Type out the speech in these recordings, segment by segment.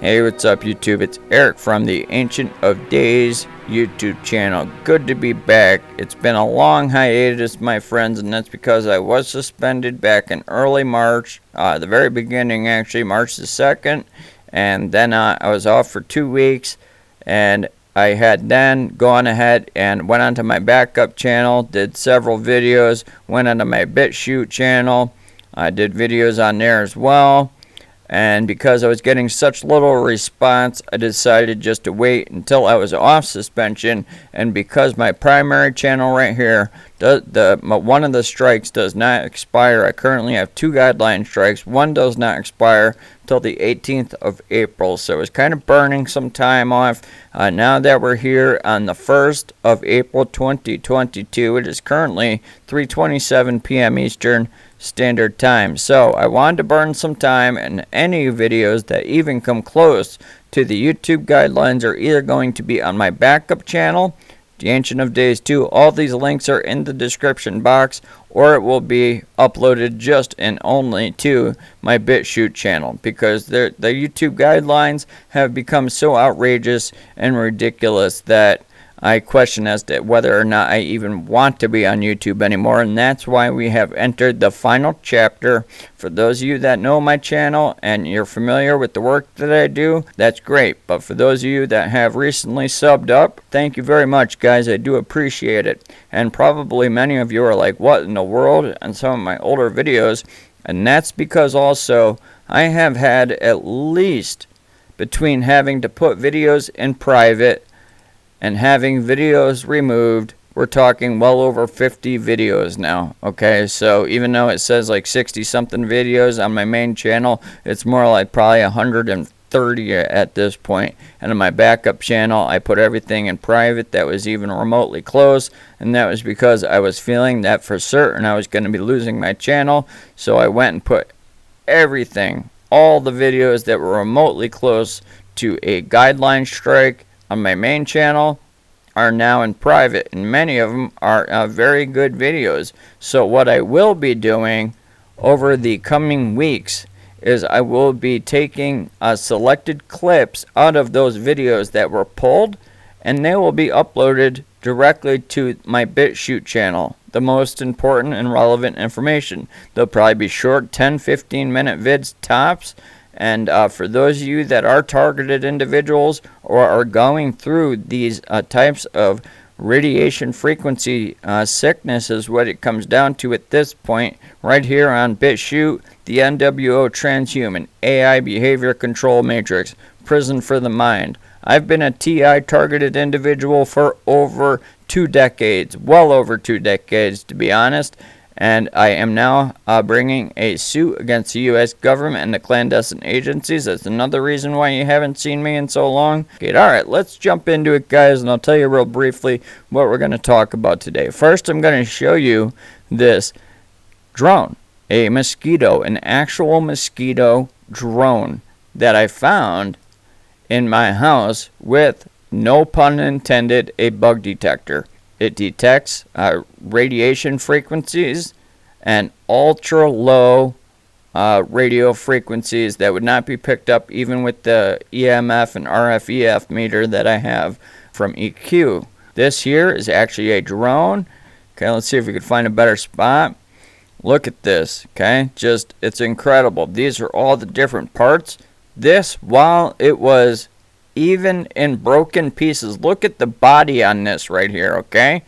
Hey, what's up YouTube? It's Eric from the Ancient of Days YouTube channel. Good to be back. It's been a long hiatus, my friends, and that's because I was suspended back in early March, the very beginning actually, March the 2nd, and then I was off for 2 weeks, and I had then gone ahead and went onto my backup channel, did several videos, went onto my BitChute channel, I did videos on there as well. And because I was getting such little response, I decided just to wait until I was off suspension. And because my primary channel right here, one of the strikes does not expire. I currently have 2 guideline strikes. One does not expire till the 18th of April. So it was kind of burning some time off. Now that we're here on the 1st of April 2022, it is currently 3:27 p.m. Eastern Standard Time. So I wanted to burn some time, and any videos that even come close to the YouTube guidelines are either going to be on my backup channel, The Ancient of Days 2. All these links are in the description box, or it will be uploaded just and only to my BitChute channel, because the YouTube guidelines have become so outrageous and ridiculous that I question as to whether or not I even want to be on YouTube anymore, and that's why we have entered the final chapter. For those of you that know my channel and you're familiar with the work that I do, that's great. But for those of you that have recently subbed up, thank you very much, guys. I do appreciate it. And probably many of you are like, what in the world, on some of my older videos. And that's because also I have had at least, between having to put videos in private and having videos removed, we're talking well over 50 videos now. Okay, so even though it says like 60 something videos on my main channel, it's more like probably 130 at this point. And on my backup channel, I put everything in private that was even remotely close, and that was because I was feeling that for certain I was going to be losing my channel. So I went and put everything, all the videos that were remotely close to a guideline strike on my main channel are now in private, and many of them are very good videos. So what I will be doing over the coming weeks is I will be taking selected clips out of those videos that were pulled, and they will be uploaded directly to my BitChute channel. The most important and relevant information. They'll probably be short 10-15 minute vids tops. And for those of you that are targeted individuals or are going through these types of radiation frequency sickness, is what it comes down to at this point, right here on BitChute, the NWO Transhuman AI Behavior Control Matrix, Prison for the Mind. I've been a TI targeted individual for over 2 decades, well over 2 decades to be honest. And I am now bringing a suit against the U.S. government and the clandestine agencies. That's another reason why you haven't seen me in so long. Okay, alright, let's jump into it, guys, and I'll tell you real briefly what we're going to talk about today. First, I'm going to show you this drone, a Mosquito, an actual Mosquito drone that I found in my house with, no pun intended, a bug detector. It detects radiation frequencies and ultra low radio frequencies that would not be picked up even with the EMF and RFEF meter that I have from EQ. This here is actually a drone. Okay, let's see if we can find a better spot. Look at this, okay? Just, it's incredible. These are all the different parts. This, while it was even in broken pieces, look at the body on this right here, okay?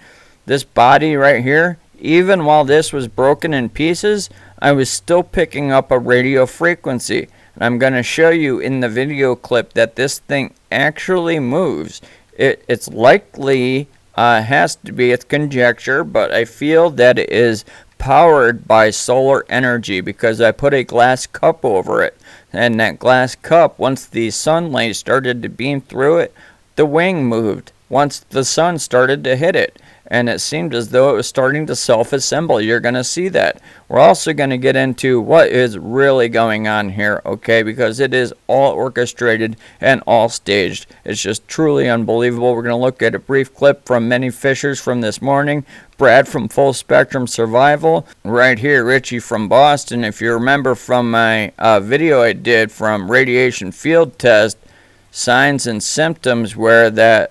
This body right here, even while this was broken in pieces, I was still picking up a radio frequency. And I'm going to show you in the video clip that this thing actually moves. It's likely, has to be, it's conjecture, but I feel that it is powered by solar energy because I put a glass cup over it. And that glass cup, once the sunlight started to beam through it, the wing moved once the sun started to hit it. And it seemed as though it was starting to self-assemble. You're going to see that. We're also going to get into what is really going on here, okay? Because it is all orchestrated and all staged. It's just truly unbelievable. We're going to look at a brief clip from Many Fishers from this morning, Brad from Full Spectrum Survival, right here, Richie from Boston. If you remember from my video I did from Radiation Field Test, signs and symptoms where that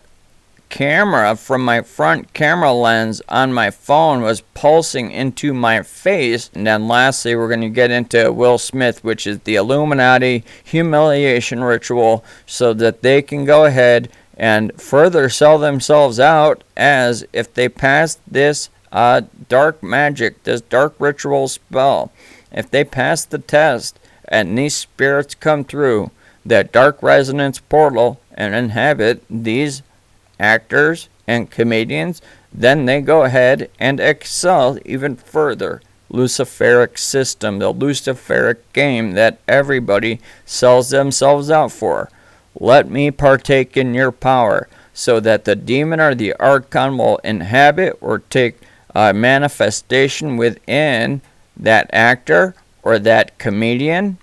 camera from my front camera lens on my phone was pulsing into my face. And then lastly, we're going to get into Will Smith, which is the Illuminati Humiliation ritual, so that they can go ahead and further sell themselves out as if they pass this dark magic, this dark ritual spell. If they pass the test and these spirits come through that dark resonance portal and inhabit these actors and comedians, then they go ahead and excel even further. Luciferic system, the Luciferic game that everybody sells themselves out for. Let me partake in your power, so that the demon or the archon will inhabit or take manifestation within that actor or that comedian,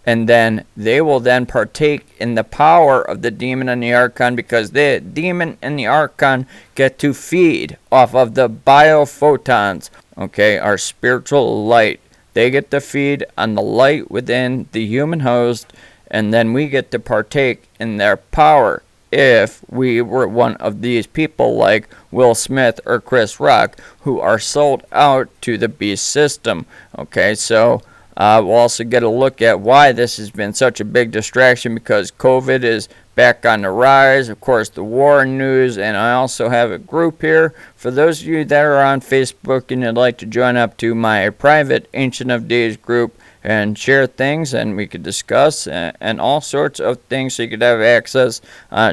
and then they will then partake in the power of the demon and the archon, because the demon and the archon get to feed off of the biophotons, okay, our spiritual light. They get to feed on the light within the human host, and then we get to partake in their power if we were one of these people like Will Smith or Chris Rock, who are sold out to the beast system. Okay, so we'll also get a look at why this has been such a big distraction, because COVID is back on the rise. Of course, the war news, and I also have a group here. For those of you that are on Facebook and you'd like to join up to my private Ancient of Days group and share things, and we could discuss and all sorts of things, so you could have access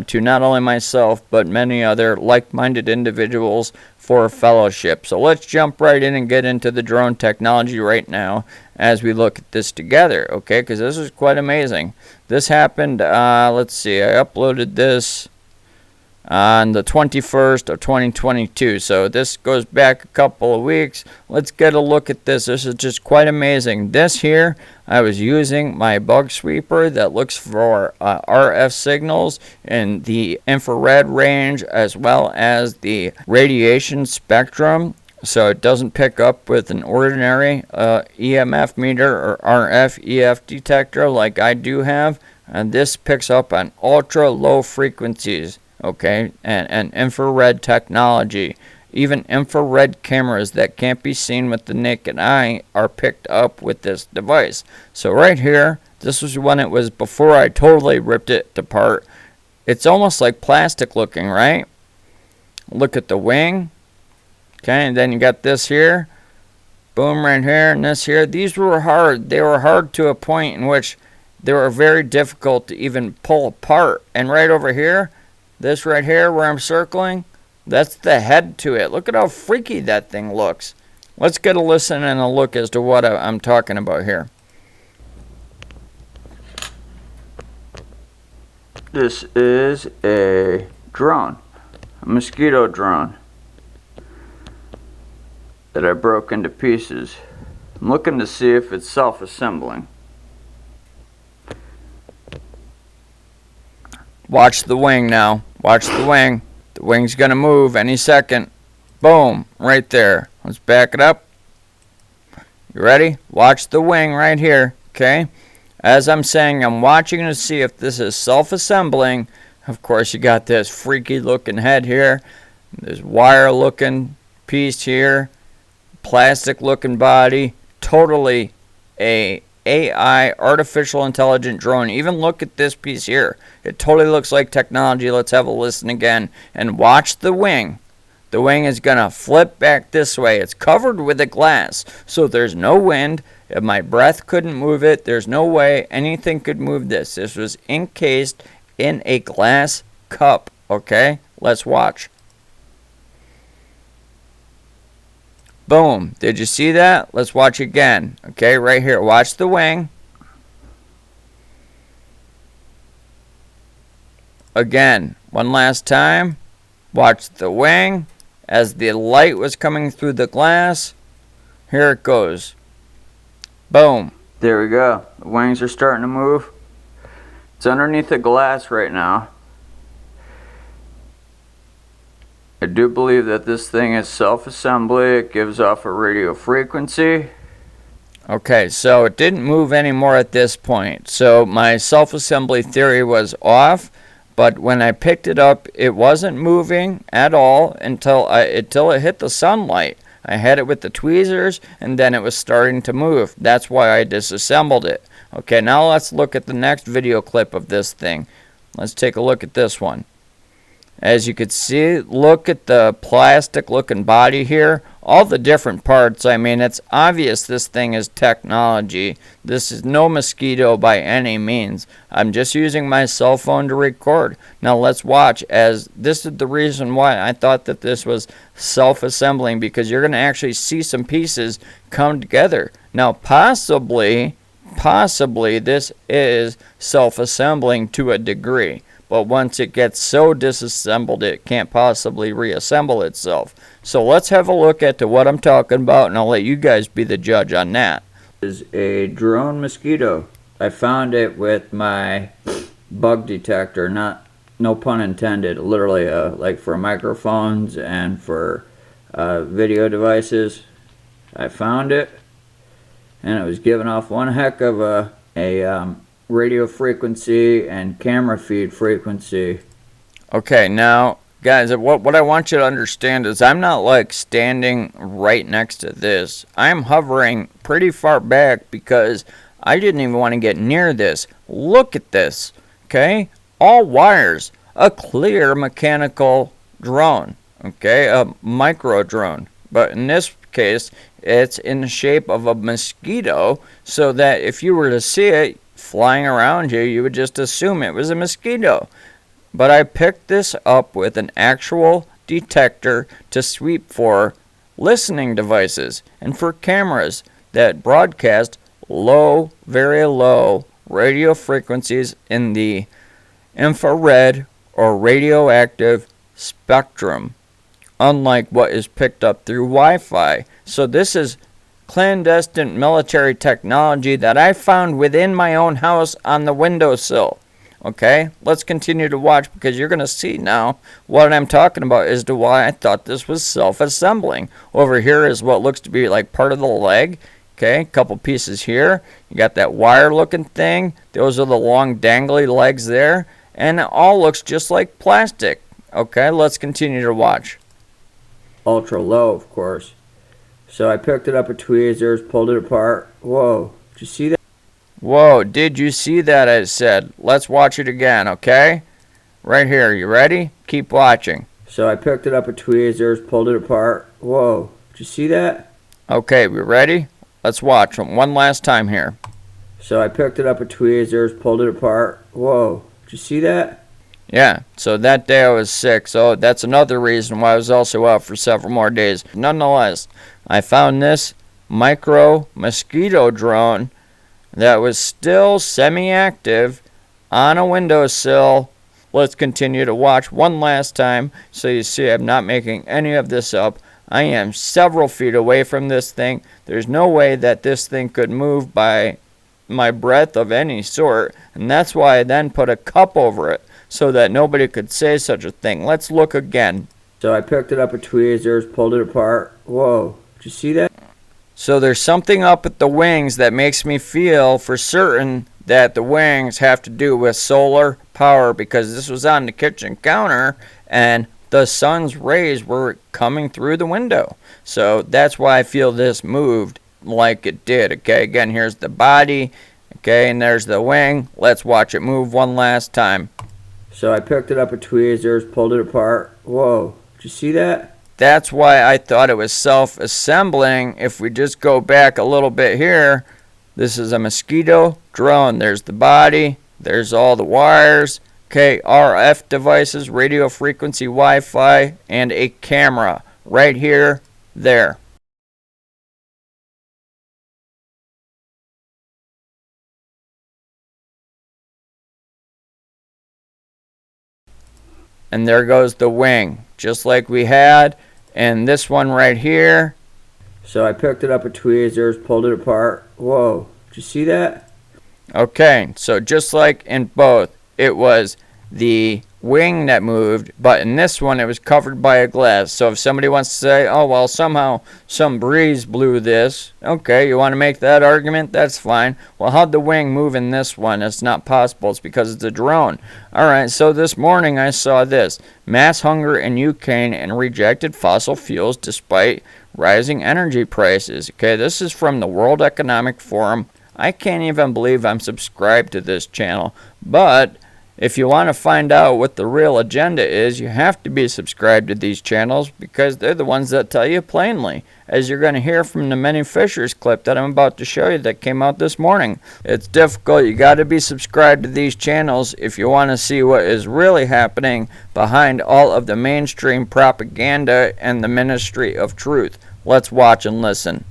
to not only myself but many other like-minded individuals for fellowship. So let's jump right in and get into the drone technology right now as we look at this together, okay? Because this is quite amazing. This happened, let's see, I uploaded this on the 21st of 2022, so this goes back a couple of weeks. Let's get a look at this. This is just quite amazing. This here, I was using my bug sweeper that looks for RF signals in the infrared range as well as the radiation spectrum, so it doesn't pick up with an ordinary EMF meter or RF EF detector like I do have, and this picks up on ultra low frequencies. Okay, and infrared technology. Even infrared cameras that can't be seen with the naked eye are picked up with this device. So right here, this was when it was before I totally ripped it apart. It's almost like plastic looking, right? Look at the wing. Okay, and then you got this here. Boom, right here, and this here. These were hard. They were hard to a point in which they were very difficult to even pull apart. And right over here, this right here where I'm circling, that's the head to it. Look at how freaky that thing looks. Let's get a listen and a look as to what I'm talking about here. This is a drone, a Mosquito drone that I broke into pieces. I'm looking to see if it's self-assembling. Watch the wing now. Watch the wing. The wing's going to move any second. Boom. Right there. Let's back it up. You ready? Watch the wing right here. Okay? As I'm saying, I'm watching to see if this is self-assembling. Of course, you got this freaky looking head here. This wire looking piece here. Plastic looking body. Totally a AI, artificial intelligent drone. Even look at this piece here. It totally looks like technology. Let's have a listen again and watch the wing. The wing is going to flip back this way. It's covered with a glass, so there's no wind. If my breath couldn't move it, there's no way anything could move this. This was encased in a glass cup, okay? Let's watch. Boom. Did you see that? Let's watch again. Okay, right here. Watch the wing. Again, one last time. Watch the wing. As the light was coming through the glass, here it goes. Boom. There we go. The wings are starting to move. It's underneath the glass right now. I do believe that this thing is self-assembly. It gives off a radio frequency. Okay, so it didn't move anymore at this point. So my self-assembly theory was off, but when I picked it up, it wasn't moving at all until it hit the sunlight. I had it with the tweezers, and then it was starting to move. That's why I disassembled it. Okay, now let's look at the next video clip of this thing. Let's take a look at this one. As you can see, look at the plastic looking body here. All the different parts. I mean, it's obvious this thing is technology. This is no Mosquito by any means. I'm just using my cell phone to record. Now let's watch, as this is the reason why I thought that this was self-assembling, because you're going to actually see some pieces come together. Now possibly this is self-assembling to a degree. But once it gets so disassembled, it can't possibly reassemble itself. So let's have a look at what I'm talking about, and I'll let you guys be the judge on that. This is a drone Mosquito. I found it with my bug detector, no pun intended, literally like for microphones and for video devices. I found it, and it was giving off one heck of a radio frequency and camera feed frequency. Okay, now guys, what I want you to understand is I'm not like standing right next to this. I'm hovering pretty far back because I didn't even want to get near this. Look at this, okay? All wires, a clear mechanical drone, okay? A micro drone, but in this case it's in the shape of a mosquito, so that if you were to see it flying around you would just assume it was a mosquito. But I picked this up with an actual detector to sweep for listening devices and for cameras that broadcast low, very low radio frequencies in the infrared or radioactive spectrum, unlike what is picked up through Wi-Fi. So this is clandestine military technology that I found within my own house on the windowsill. Okay, let's continue to watch, because you're going to see now what I'm talking about as to why I thought this was self-assembling. Over here is what looks to be like part of the leg. Okay, a couple pieces here. You got that wire looking thing. Those are the long dangly legs there. And it all looks just like plastic. Okay, let's continue to watch. Ultra low, of course. So I picked it up with tweezers, pulled it apart. Whoa, did you see that? Whoa, did you see that? I said. Let's watch it again, okay? Right here, you ready? Keep watching. So I picked it up with tweezers, pulled it apart. Whoa, did you see that? Okay, we ready? Let's watch them one last time here. So I picked it up with tweezers, pulled it apart. Whoa, did you see that? Yeah, so that day I was sick, so that's another reason why I was also out for several more days. Nonetheless, I found this micro mosquito drone that was still semi-active on a windowsill. Let's continue to watch one last time so you see I'm not making any of this up. I am several feet away from this thing. There's no way that this thing could move by my breath of any sort, and that's why I then put a cup over it, so that nobody could say such a thing. Let's look again. So I picked it up with tweezers, pulled it apart. Whoa, did you see that? So there's something up at the wings that makes me feel for certain that the wings have to do with solar power, because this was on the kitchen counter and the sun's rays were coming through the window. So that's why I feel this moved like it did. Okay, again, here's the body. Okay, and there's the wing. Let's watch it move one last time. So I picked it up with tweezers, pulled it apart. Whoa, did you see that? That's why I thought it was self-assembling. If we just go back a little bit here, this is a Mosquito drone. There's the body. There's all the wires. Okay, RF devices, radio frequency, Wi-Fi, and a camera right here, there. And there goes the wing, just like we had. And this one right here. So I picked it up with tweezers, pulled it apart. Whoa, did you see that? Okay, so just like in both, it was the wing that moved, but in this one it was covered by a glass. So if somebody wants to say, oh, well, somehow some breeze blew this, okay, you want to make that argument? That's fine. Well, how'd the wing move in this one? It's not possible. It's because it's a drone. All right, so this morning I saw this. Mass hunger in Ukraine and rejected fossil fuels despite rising energy prices. Okay, this is from the World Economic Forum. I can't even believe I'm subscribed to this channel, but if you want to find out what the real agenda is, you have to be subscribed to these channels because they're the ones that tell you plainly, as you're going to hear from the Many Fishers clip that I'm about to show you that came out this morning. It's difficult. You got to be subscribed to these channels if you want to see what is really happening behind all of the mainstream propaganda and the Ministry of Truth. Let's watch and listen.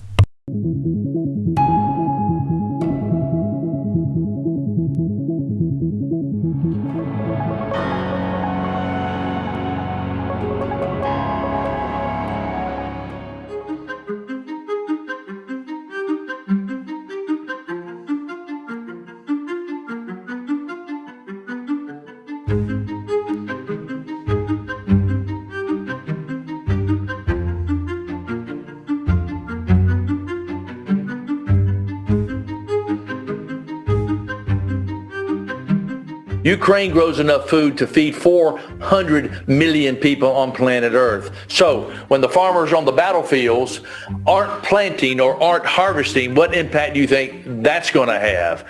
Ukraine grows enough food to feed 400 million people on planet Earth. So when the farmers on the battlefields aren't planting or aren't harvesting, what impact do you think that's going to have?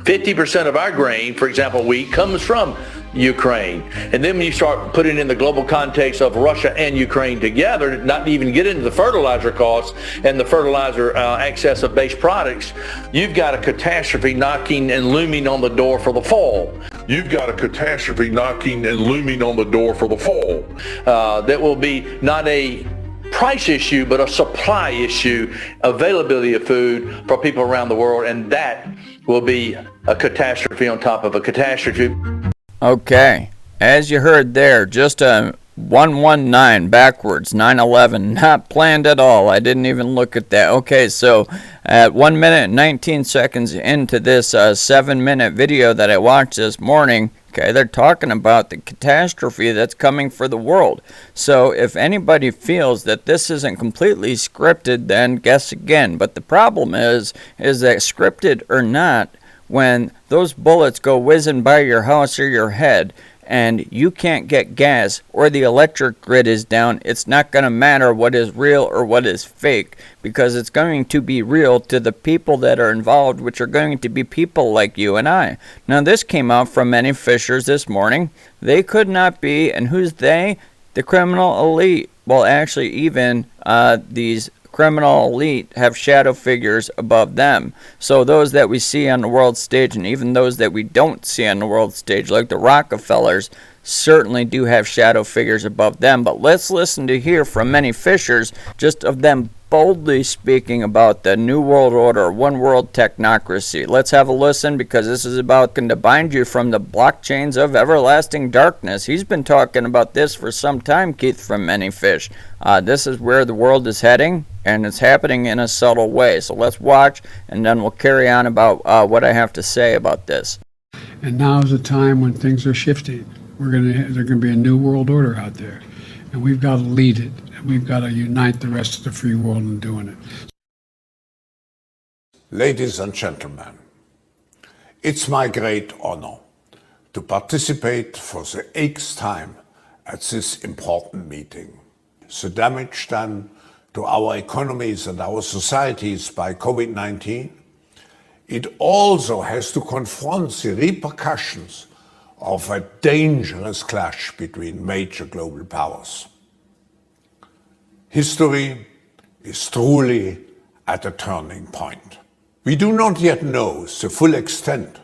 50% of our grain, for example, wheat, comes from Ukraine. And then when you start putting in the global context of Russia and Ukraine together, not even get into the fertilizer costs and the fertilizer excess of base products, you've got a catastrophe knocking and looming on the door for the fall. You've got a catastrophe knocking and looming on the door for the fall. That will be not a price issue, but a supply issue, availability of food for people around the world, and that will be a catastrophe on top of a catastrophe. Okay, as you heard there, just a 119 backwards, 911, not planned at all. I didn't even look at that. Okay, so at 1 minute and 19 seconds into this 7-minute video that I watched this morning, okay, they're talking about the catastrophe that's coming for the world. So if anybody feels that this isn't completely scripted, then guess again. But the problem is that scripted or not, when those bullets go whizzing by your house or your head and you can't get gas or the electric grid is down, it's not going to matter what is real or what is fake, because it's going to be real to the people that are involved, which are going to be people like you and I. Now, this came out from Many Fishers this morning. They could not be, and who's they? The criminal elite. Well, actually, even these criminal elite have shadow figures above them. So those that we see on the world stage, and even those that we don't see on the world stage, like the Rockefellers, certainly do have shadow figures above them. But let's listen to hear from Many Fishers, just of them boldly speaking about the New World Order, One World Technocracy. Let's have a listen, because this is about going to bind you from the blockchains of everlasting darkness. He's been talking about this for some time, Keith from Many Fish. This is where the world is heading, and it's happening in a subtle way. So let's watch, and then we'll carry on about what I have to say about this. And now is the time when things are shifting. There's going to be a new world order out there, and we've got to lead it. We've got to unite the rest of the free world in doing it. Ladies and gentlemen, it's my great honor to participate for the 8th time at this important meeting. The damage done to our economies and our societies by COVID-19, it also has to confront the repercussions of a dangerous clash between major global powers. History is truly at a turning point. We do not yet know the full extent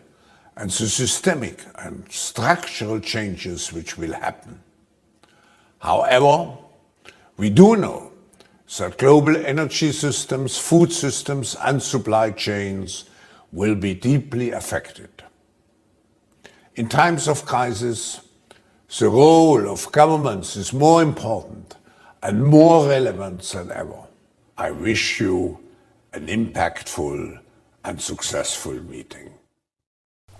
and the systemic and structural changes which will happen. However, we do know that global energy systems, food systems and supply chains will be deeply affected. In times of crisis, the role of governments is more important and more relevant than ever. I wish you an impactful and successful meeting.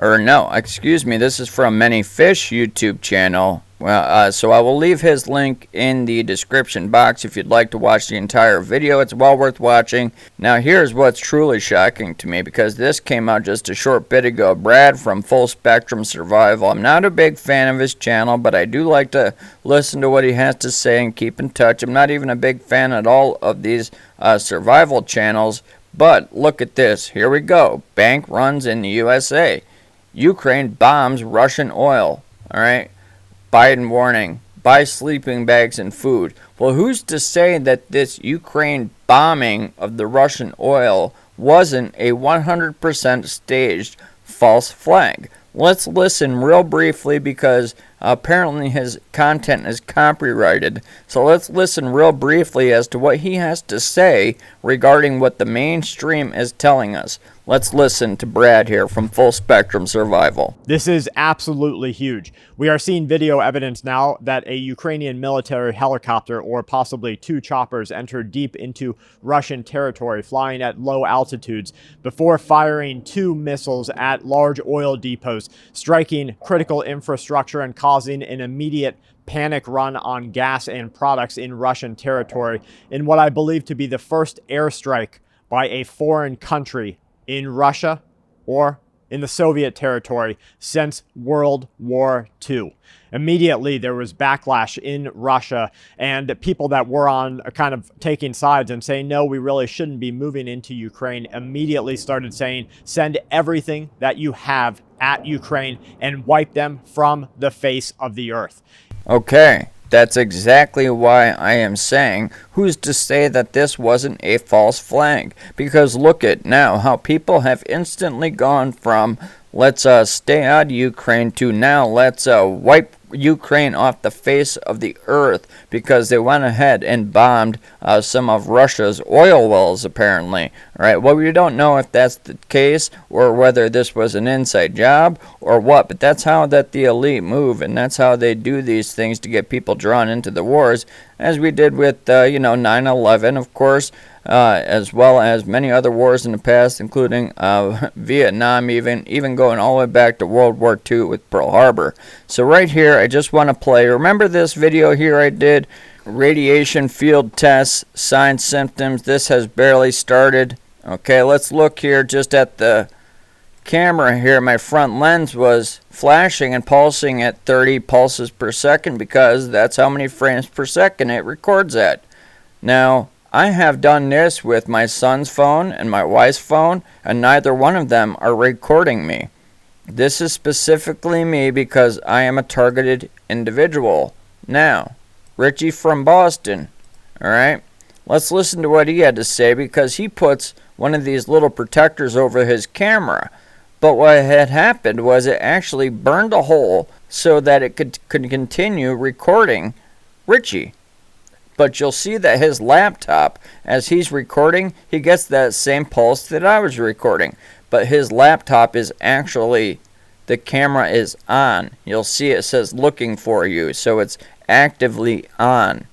or no, excuse me, this is from Many Fish YouTube channel. Well, so I will leave his link in the description box if you'd like to watch the entire video. It's well worth watching. Now here's what's truly shocking to me, because this came out just a short bit ago. Brad from Full Spectrum Survival. I'm not a big fan of his channel, but I do like to listen to what he has to say and keep in touch. I'm not even a big fan at all of these survival channels, but look at this. Here we go. Bank runs in the USA. Ukraine bombs Russian oil. All right. Biden warning, buy sleeping bags and food. Well, who's to say that this Ukraine bombing of the Russian oil wasn't a 100% staged false flag? Let's listen real briefly, because apparently his content is copyrighted. So let's listen real briefly as to what he has to say regarding what the mainstream is telling us. Let's listen to Brad here from Full Spectrum Survival. This is absolutely huge. We are seeing video evidence now that a Ukrainian military helicopter, or possibly two choppers, entered deep into Russian territory, flying at low altitudes before firing 2 missiles at large oil depots, striking critical infrastructure and causing an immediate panic run on gas and products in Russian territory in what I believe to be the first airstrike by a foreign country in Russia or in the Soviet territory since World War II. Immediately, there was backlash in Russia, and people that were on kind of taking sides and saying, no, we really shouldn't be moving into Ukraine, immediately started saying, send everything that you have at Ukraine and wipe them from the face of the earth. Okay, that's exactly why I am saying, who's to say that this wasn't a false flag? Because look at now how people have instantly gone from let's stay out of Ukraine to now let's wipe Ukraine off the face of the earth, because they went ahead and bombed some of Russia's oil wells, apparently. All right, well, we don't know if that's the case or whether this was an inside job or what, but that's how that the elite move, and that's how they do these things to get people drawn into the wars, as we did with 9/11, of course, as well as many other wars in the past, including Vietnam, even going all the way back to World War II with Pearl Harbor. So right here, I just want to play. Remember this video here I did? Radiation field tests, signs, symptoms. This has barely started. Okay, let's look here just at the camera here. My front lens was flashing and pulsing at 30 pulses per second, because that's how many frames per second it records at. Now, I have done this with my son's phone and my wife's phone, and neither one of them are recording me. This is specifically me because I am a targeted individual. Now, Richie from Boston, alright? Let's listen to what he had to say, because he puts one of these little protectors over his camera. But what had happened was it actually burned a hole so that it could continue recording Richie. But you'll see that his laptop, as he's recording, he gets that same pulse that I was recording. But his laptop is actually, the camera is on. You'll see it says looking for you, so it's actively on.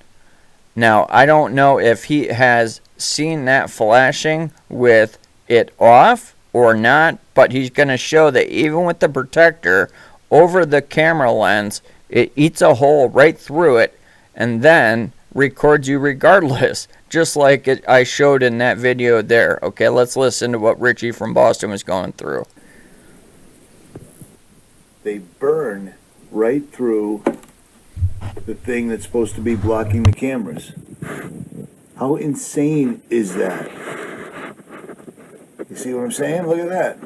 Now, I don't know if he has seen that flashing with it off or not, but he's going to show that even with the protector over the camera lens, it eats a hole right through it and then records you regardless, just like I showed in that video there. Okay, let's listen to what Richie from Boston was going through. They burn right through the thing that's supposed to be blocking the cameras. How insane is that? You see what I'm saying? Look at that.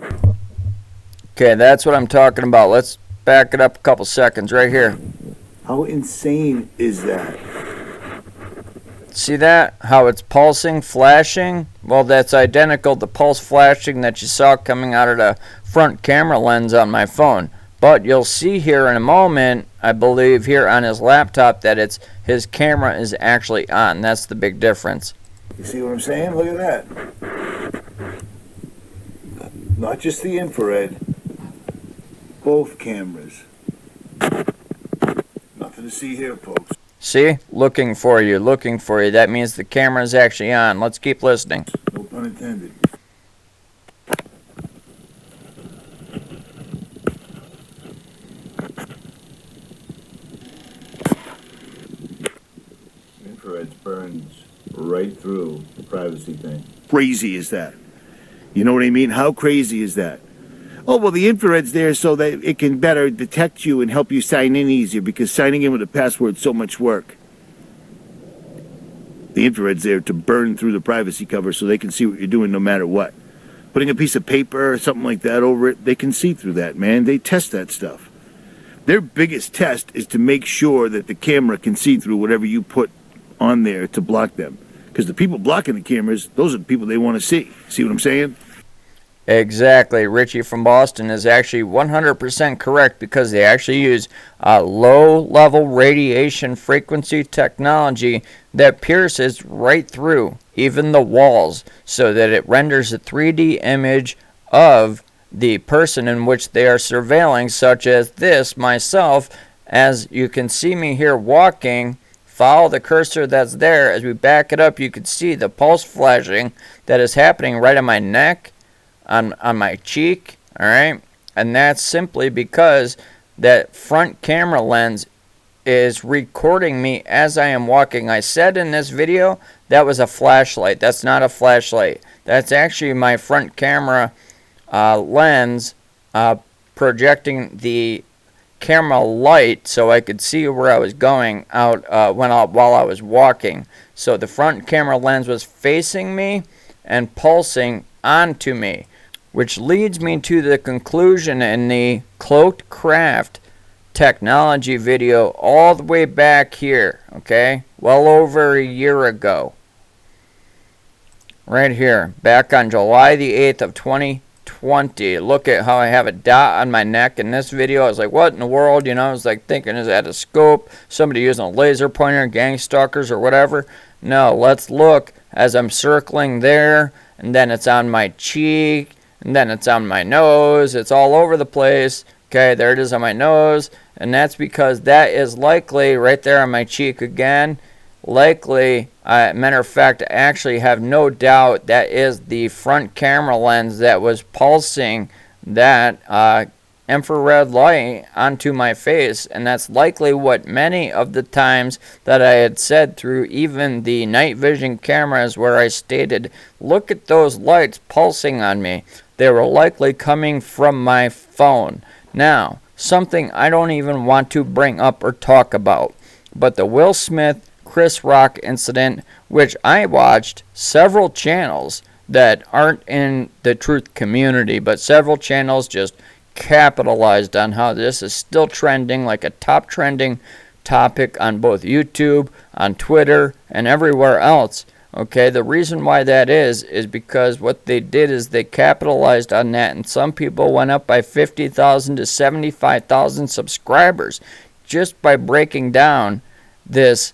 Okay, that's what I'm talking about. Let's back it up a couple seconds right here. How insane is that? See that? How it's pulsing, flashing? Well, that's identical to pulse flashing that you saw coming out of the front camera lens on my phone. But you'll see here in a moment, I believe here on his laptop, that his camera is actually on. That's the big difference. You see what I'm saying? Look at that. Not just the infrared, both cameras. Nothing to see here, folks. See? Looking for you, looking for you. That means the camera is actually on. Let's keep listening. No pun intended. infrared burns right through the privacy thing. Crazy is that? You know what I mean? How crazy is that? Oh, well, the infrared's there so that it can better detect you and help you sign in easier, because signing in with a password's so much work. The infrared's there to burn through the privacy cover so they can see what you're doing no matter what. Putting a piece of paper or something like that over it, they can see through that, man. They test that stuff. Their biggest test is to make sure that the camera can see through whatever you put on there to block them. Because the people blocking the cameras, those are the people they want to see. See what I'm saying? Exactly. Richie from Boston is actually 100% correct, because they actually use low-level radiation frequency technology that pierces right through even the walls, so that it renders a 3D image of the person in which they are surveilling, such as this, myself. As you can see me here walking, follow the cursor that's there. As we back it up, you can see the pulse flashing that is happening right on my neck, on my cheek, all right? And that's simply because that front camera lens is recording me as I am walking. I said in this video that was a flashlight. That's not a flashlight. That's actually my front camera lens projecting the camera light so I could see where I was going out while I was walking. So the front camera lens was facing me and pulsing onto me, which leads me to the conclusion in the Cloaked Craft technology video all the way back here, okay? Well over a year ago. Right here, back on July the 8th of 2020. Look at how I have a dot on my neck in this video. I was like, what in the world? You know, I was like thinking, is that a scope? Somebody using a laser pointer, gang stalkers or whatever? No, let's look as I'm circling there, and then it's on my cheek, and then it's on my nose. It's all over the place. Okay, there it is on my nose. And that's because that is likely right there on my cheek again. Likely, matter of fact, I actually have no doubt that is the front camera lens that was pulsing that infrared light onto my face. And that's likely what many of the times that I had said through even the night vision cameras, where I stated, look at those lights pulsing on me. They were likely coming from my phone. Now, something I don't even want to bring up or talk about, but the Will Smith, Chris Rock incident, which I watched several channels that aren't in the truth community, but several channels just capitalized on how this is still trending like a top trending topic on both YouTube, on Twitter, and everywhere else. Okay, the reason why that is because what they did is they capitalized on that, and some people went up by 50,000 to 75,000 subscribers just by breaking down this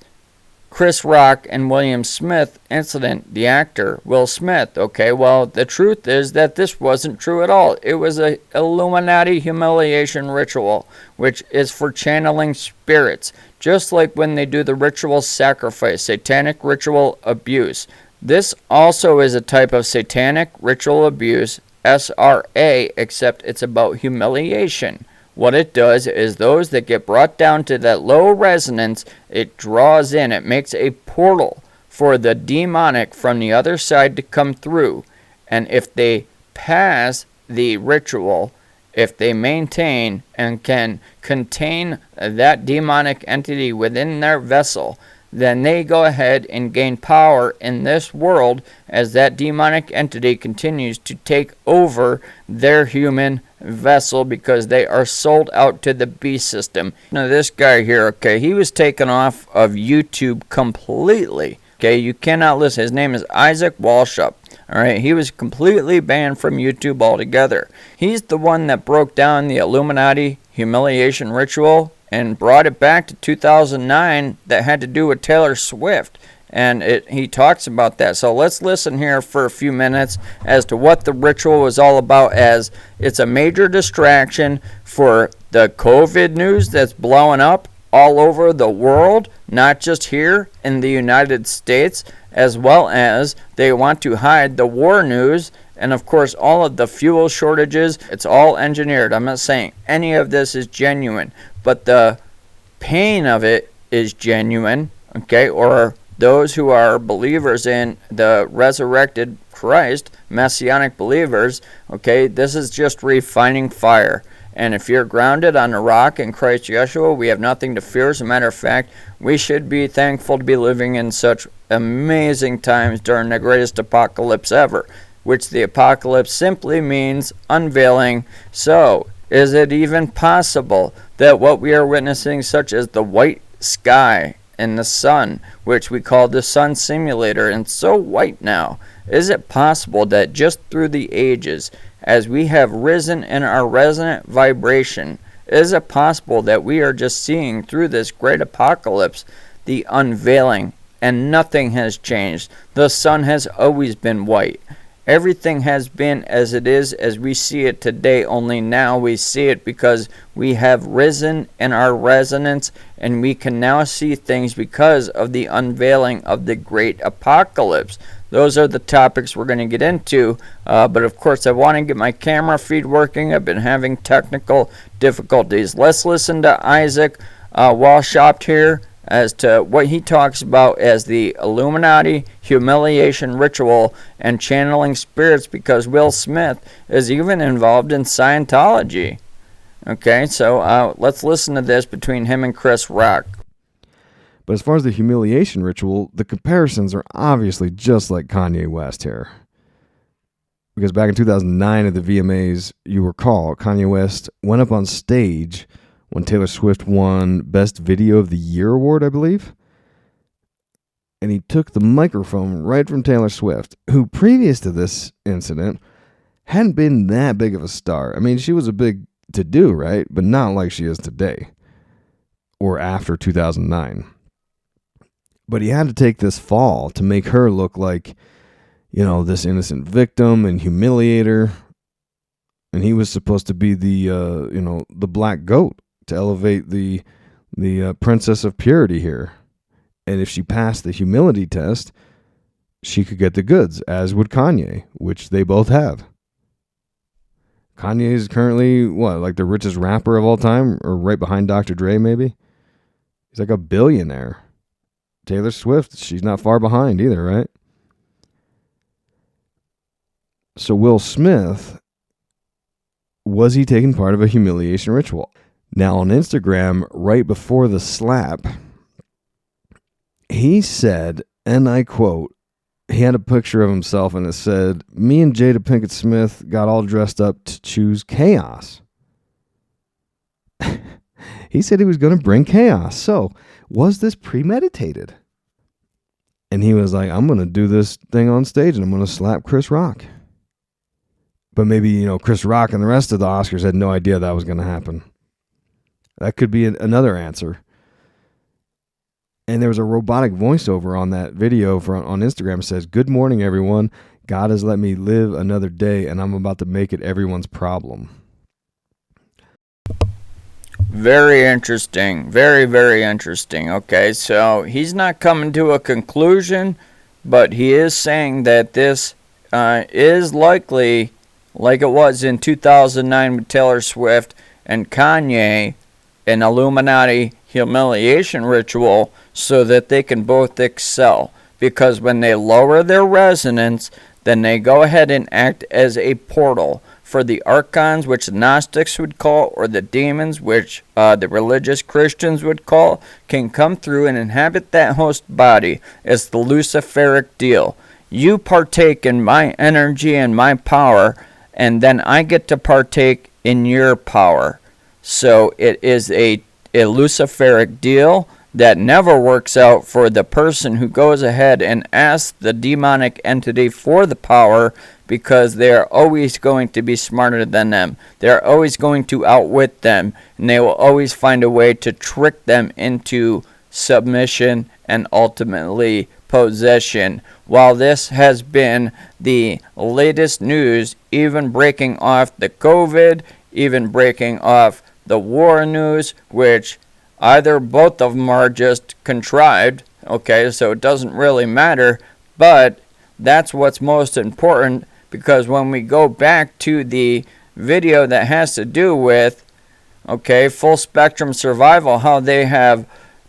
Chris Rock and William Smith incident, the actor Will Smith. Okay, well, the truth is that this wasn't true at all. It was a Illuminati humiliation ritual, which is for channeling spirits, just like when they do the ritual sacrifice, satanic ritual abuse. This also is a type of satanic ritual abuse, SRA, except it's about humiliation. What it does is those that get brought down to that low resonance, it draws in, it makes a portal for the demonic from the other side to come through. And if they pass the ritual, if they maintain and can contain that demonic entity within their vessel, then they go ahead and gain power in this world as that demonic entity continues to take over their human vessel, because they are sold out to the beast system. Now this guy here, okay, he was taken off of YouTube completely. Okay, you cannot listen. His name is Isaac Walshup. Alright, he was completely banned from YouTube altogether. He's the one that broke down the Illuminati humiliation ritual and brought it back to 2009 that had to do with Taylor Swift. And he talks about that. So let's listen here for a few minutes as to what the ritual was all about, as it's a major distraction for the COVID news that's blowing up all over the world, not just here in the United States, as well as they want to hide the war news and, of course, all of the fuel shortages. It's all engineered. I'm not saying any of this is genuine, but the pain of it is genuine, okay, or those who are believers in the resurrected Christ, messianic believers, okay, this is just refining fire. And if you're grounded on the rock in Christ Yeshua, we have nothing to fear. As a matter of fact, we should be thankful to be living in such amazing times during the greatest apocalypse ever, which the apocalypse simply means unveiling. So, is it even possible that what we are witnessing, such as the white sky and the sun, which we call the sun simulator, and so white now, is it possible that just through the ages, as we have risen in our resonant vibration, is it possible that we are just seeing through this great apocalypse the unveiling, and nothing has changed? The sun has always been white. Everything has been as it is, as we see it today, only now we see it because we have risen in our resonance, and we can now see things because of the unveiling of the great apocalypse. Those are the topics we're going to get into, but of course I want to get my camera feed working. I've been having technical difficulties. Let's listen to Isaac Walshopt here as to what he talks about as the Illuminati humiliation ritual and channeling spirits, because Will Smith is even involved in Scientology. Okay, so let's listen to this between him and Chris Rock. But as far as the humiliation ritual, the comparisons are obviously just like Kanye West here. Because back in 2009 at the VMAs, you recall, Kanye West went up on stage when Taylor Swift won Best Video of the Year award, I believe. And he took the microphone right from Taylor Swift, who previous to this incident hadn't been that big of a star. I mean, she was a big to-do, right? But not like she is today or after 2009. But he had to take this fall to make her look like, you know, this innocent victim and humiliator. And he was supposed to be the, the black goat to elevate the princess of purity here. And if she passed the humility test, she could get the goods, as would Kanye, which they both have. Kanye is currently, like the richest rapper of all time, or right behind Dr. Dre, maybe? He's like a billionaire. Taylor Swift, she's not far behind either, right? So Will Smith, was he taking part of a humiliation ritual? Now on Instagram, right before the slap, he said, and I quote, he had a picture of himself and it said, "Me and Jada Pinkett Smith got all dressed up to choose chaos." He said he was going to bring chaos. So, was this premeditated? And he was like, "I'm going to do this thing on stage and I'm going to slap Chris Rock." But maybe, Chris Rock and the rest of the Oscars had no idea that was going to happen. That could be another answer. And there was a robotic voiceover on that video on Instagram. It says, "Good morning, everyone. God has let me live another day and I'm about to make it everyone's problem." Very interesting. Very, very interesting. Okay, so he's not coming to a conclusion, but he is saying that this is likely, like it was in 2009 with Taylor Swift and Kanye, an Illuminati humiliation ritual so that they can both excel. Because when they lower their resonance, then they go ahead and act as a portal for the archons, which the Gnostics would call, or the demons, which the religious Christians would call, can come through and inhabit that host body. It's the Luciferic deal. You partake in my energy and my power, and then I get to partake in your power. So it is a Luciferic deal that never works out for the person who goes ahead and asks the demonic entity for the power, because they are always going to be smarter than them. They are always going to outwit them, and they will always find a way to trick them into submission and ultimately possession. While this has been the latest news, even breaking off the COVID, even breaking off the war news, which either both of them are just contrived, okay, so it doesn't really matter, but that's what's most important, because when we go back to the video that has to do with, okay, full spectrum survival, how they have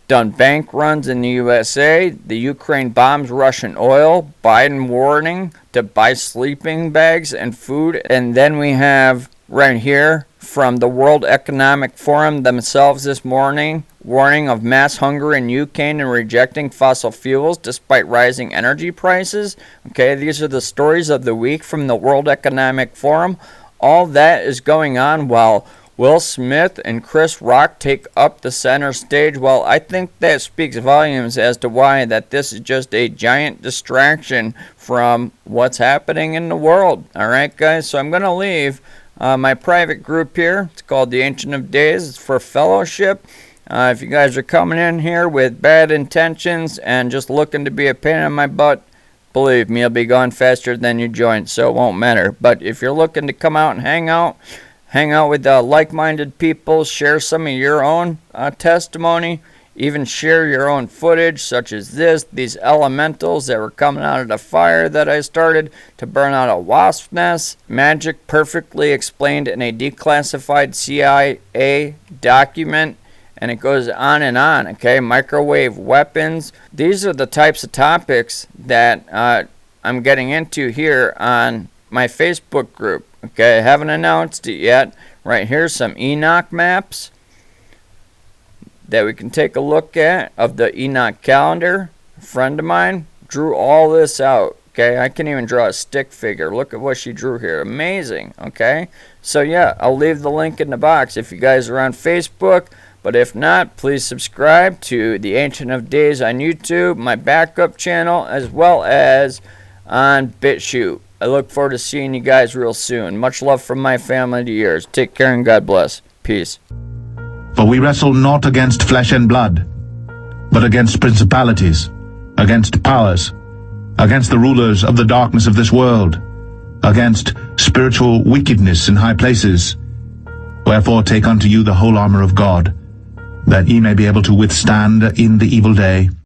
done bank runs in the USA. The Ukraine bombs Russian oil. Biden warning to buy sleeping bags and food. And then we have right here from the World Economic Forum themselves this morning, warning of mass hunger in Ukraine and rejecting fossil fuels despite rising energy prices. Okay, these are the stories of the week from the World Economic Forum. All that is going on while Will Smith and Chris Rock take up the center stage. Well, I think that speaks volumes as to why that this is just a giant distraction from what's happening in the world. All right, guys, so I'm going to leave my private group here. It's called the Ancient of Days. It's for fellowship. If you guys are coming in here with bad intentions and just looking to be a pain in my butt, believe me, you'll be gone faster than you joined, so it won't matter. But if you're looking to come out and hang out with like-minded people, share some of your own testimony, even share your own footage, such as these elementals that were coming out of the fire that I started to burn out a wasp nest. Magic perfectly explained in a declassified CIA document. And it goes on and on, okay? Microwave weapons. These are the types of topics that I'm getting into here on my Facebook group, okay? I haven't announced it yet. Right here's some Enoch maps that we can take a look at of the Enoch calendar. A friend of mine drew all this out, okay? I can even draw a stick figure. Look at what she drew here. Amazing, okay? So, yeah, I'll leave the link in the box if you guys are on Facebook. But if not, please subscribe to the Ancient of Days on YouTube, my backup channel, as well as on BitChute. I look forward to seeing you guys real soon. Much love from my family to yours. Take care and God bless. Peace. For we wrestle not against flesh and blood, but against principalities, against powers, against the rulers of the darkness of this world, against spiritual wickedness in high places. Wherefore take unto you the whole armor of God, that ye may be able to withstand in the evil day,